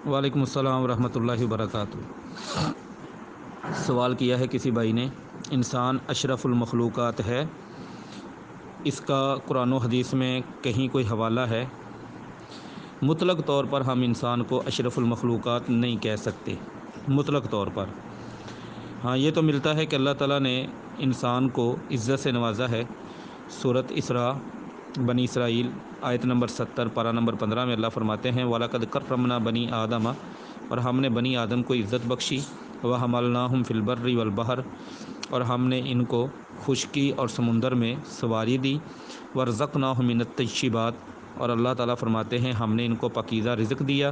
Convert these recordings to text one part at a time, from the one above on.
وعلیکم السلام ورحمۃ اللہ وبرکاتہ۔ سوال کیا ہے کسی بھائی نے، انسان اشرف المخلوقات ہے، اس کا قرآن و حدیث میں کہیں کوئی حوالہ ہے؟ مطلق طور پر ہم انسان کو اشرف المخلوقات نہیں کہہ سکتے، مطلق طور پر۔ ہاں، یہ تو ملتا ہے کہ اللہ تعالیٰ نے انسان کو عزت سے نوازا ہے۔ سورۃ اسراء بنی اسرائیل آیت نمبر 70 پارہ نمبر 15 میں اللہ فرماتے ہیں وَلَقَدْ كَرَّمْنَا بَنِي آدَمَ، اور ہم نے بنی آدم کو عزت بخشی، وَحَمَلْنَاهُمْ فِي الْبَرِّ وَالْبَحْرِ، اور ہم نے ان کو خشکی اور سمندر میں سواری دی، وَرَزَقْنَاهُم مِّنَ الطَّيِّبَاتِ، اور اللہ تعالیٰ فرماتے ہیں ہم نے ان کو پاکیزہ رزق دیا،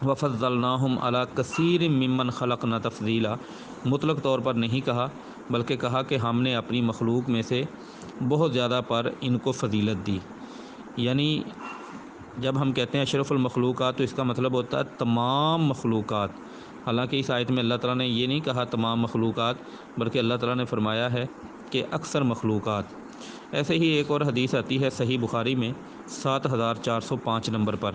وَفَضَّلْنَاهُمْ عَلَىٰ كَثِيرٍ مِّمَّنْ خَلَقْنَا تَفْضِيلًا، مطلق طور پر نہیں کہا بلکہ کہا کہ ہم نے اپنی مخلوق میں سے بہت زیادہ پر ان کو فضیلت دی۔ یعنی جب ہم کہتے ہیں اشرف المخلوقات تو اس کا مطلب ہوتا ہے تمام مخلوقات۔ حالانکہ اس آیت میں اللہ تعالیٰ نے یہ نہیں کہا تمام مخلوقات، بلکہ اللہ تعالیٰ نے فرمایا ہے کہ اکثر مخلوقات۔ ایسے ہی ایک اور حدیث آتی ہے صحیح بخاری میں 7405 نمبر پر۔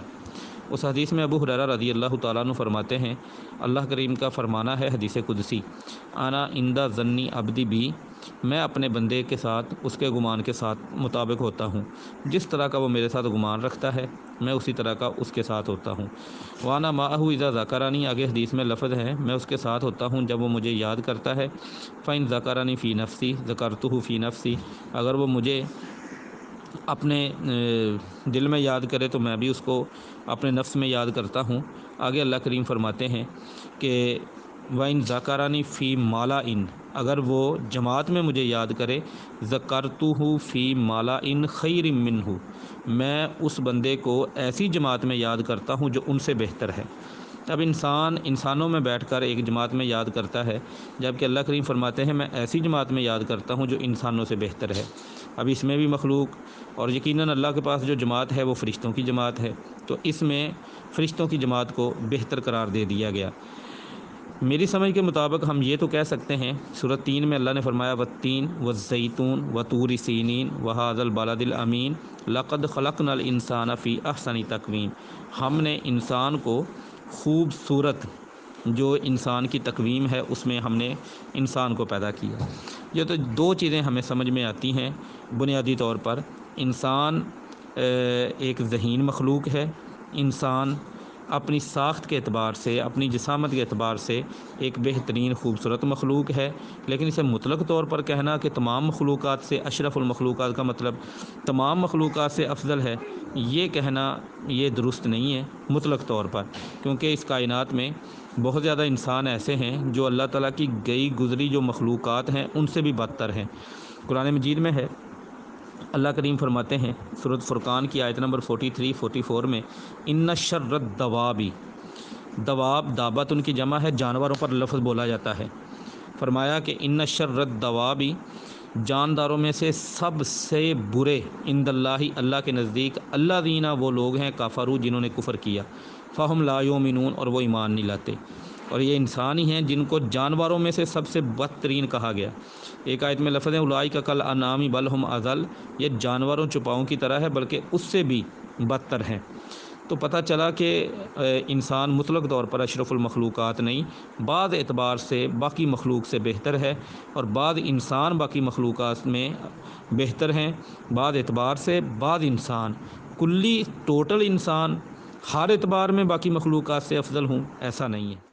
اس حدیث میں ابو ہریرہ رضی اللہ تعالیٰ عنہ فرماتے ہیں، اللہ کریم کا فرمانا ہے حدیث قدسی، انا عند ظنی عبدی بی، میں اپنے بندے کے ساتھ اس کے گمان کے ساتھ مطابق ہوتا ہوں، جس طرح کا وہ میرے ساتھ گمان رکھتا ہے میں اسی طرح کا اس کے ساتھ ہوتا ہوں۔ وانا معہ اذا ذکرنی، آگے حدیث میں لفظ ہے میں اس کے ساتھ ہوتا ہوں جب وہ مجھے یاد کرتا ہے، فإن ذکرنی فی نفسی ذکرتہ فی نفسی، اگر وہ مجھے اپنے دل میں یاد کرے تو میں بھی اس کو اپنے نفس میں یاد کرتا ہوں۔ آگے اللہ کریم فرماتے ہیں کہ وَإِن ذَكَرَنِي فِي مَلَئٍ، اگر وہ جماعت میں مجھے یاد کرے، ذَكَرْتُهُ فِي مَلَئٍ خَيْرٍ مِّنْهُ، میں اس بندے کو ایسی جماعت میں یاد کرتا ہوں جو ان سے بہتر ہے۔ اب انسانوں میں بیٹھ کر ایک جماعت میں یاد کرتا ہے، جبکہ اللہ کریم فرماتے ہیں میں ایسی جماعت میں یاد کرتا ہوں جو انسانوں سے بہتر ہے۔ اب اس میں بھی مخلوق، اور یقیناً اللہ کے پاس جو جماعت ہے وہ فرشتوں کی جماعت ہے، تو اس میں فرشتوں کی جماعت کو بہتر قرار دے دیا گیا۔ میری سمجھ کے مطابق ہم یہ تو کہہ سکتے ہیں، سورۃ 3 میں اللہ نے فرمایا والتین والزیتون وطور سینین وہذا البلد الامین لقد خلقنا الانسان فی احسن تقویم، ہم نے انسان کو خوبصورت جو انسان کی تقویم ہے اس میں ہم نے انسان کو پیدا کیا۔ یہ تو دو چیزیں ہمیں سمجھ میں آتی ہیں بنیادی طور پر، انسان ایک ذہین مخلوق ہے، انسان اپنی ساخت کے اعتبار سے، اپنی جسامت کے اعتبار سے ایک بہترین خوبصورت مخلوق ہے، لیکن اسے مطلق طور پر کہنا کہ تمام مخلوقات سے اشرف المخلوقات کا مطلب تمام مخلوقات سے افضل ہے، یہ کہنا یہ درست نہیں ہے مطلق طور پر، کیونکہ اس کائنات میں بہت زیادہ انسان ایسے ہیں جو اللہ تعالیٰ کی گئی گزری جو مخلوقات ہیں ان سے بھی بدتر ہیں۔ قرآن مجید میں ہے، اللہ کریم فرماتے ہیں سورۃ فرقان کی آیت نمبر 43-44 میں، ان شر الدواب، دواب دابت ان کی جمع ہے، جانوروں پر لفظ بولا جاتا ہے، فرمایا کہ ان شر الدواب، جانداروں میں سے سب سے برے، عند اللہ اللہ کے نزدیک، الذین وہ لوگ ہیں کفروا جنہوں نے کفر کیا، فہم لا یؤمنون اور وہ ایمان نہیں لاتے، اور یہ انسان ہی ہیں جن کو جانوروں میں سے سب سے بدترین کہا گیا۔ ایک آیت میں لفظ ہے اولئک کالانعام بل ھم اضل، یہ جانوروں چپاؤں کی طرح ہے بلکہ اس سے بھی بدتر ہیں۔ تو پتہ چلا کہ انسان مطلق طور پر اشرف المخلوقات نہیں، بعض اعتبار سے باقی مخلوق سے بہتر ہے، اور بعض انسان باقی مخلوقات میں بہتر ہیں، بعض اعتبار سے بعض انسان، کلی ٹوٹل انسان ہر اعتبار میں باقی مخلوقات سے افضل ہوں ایسا نہیں ہے۔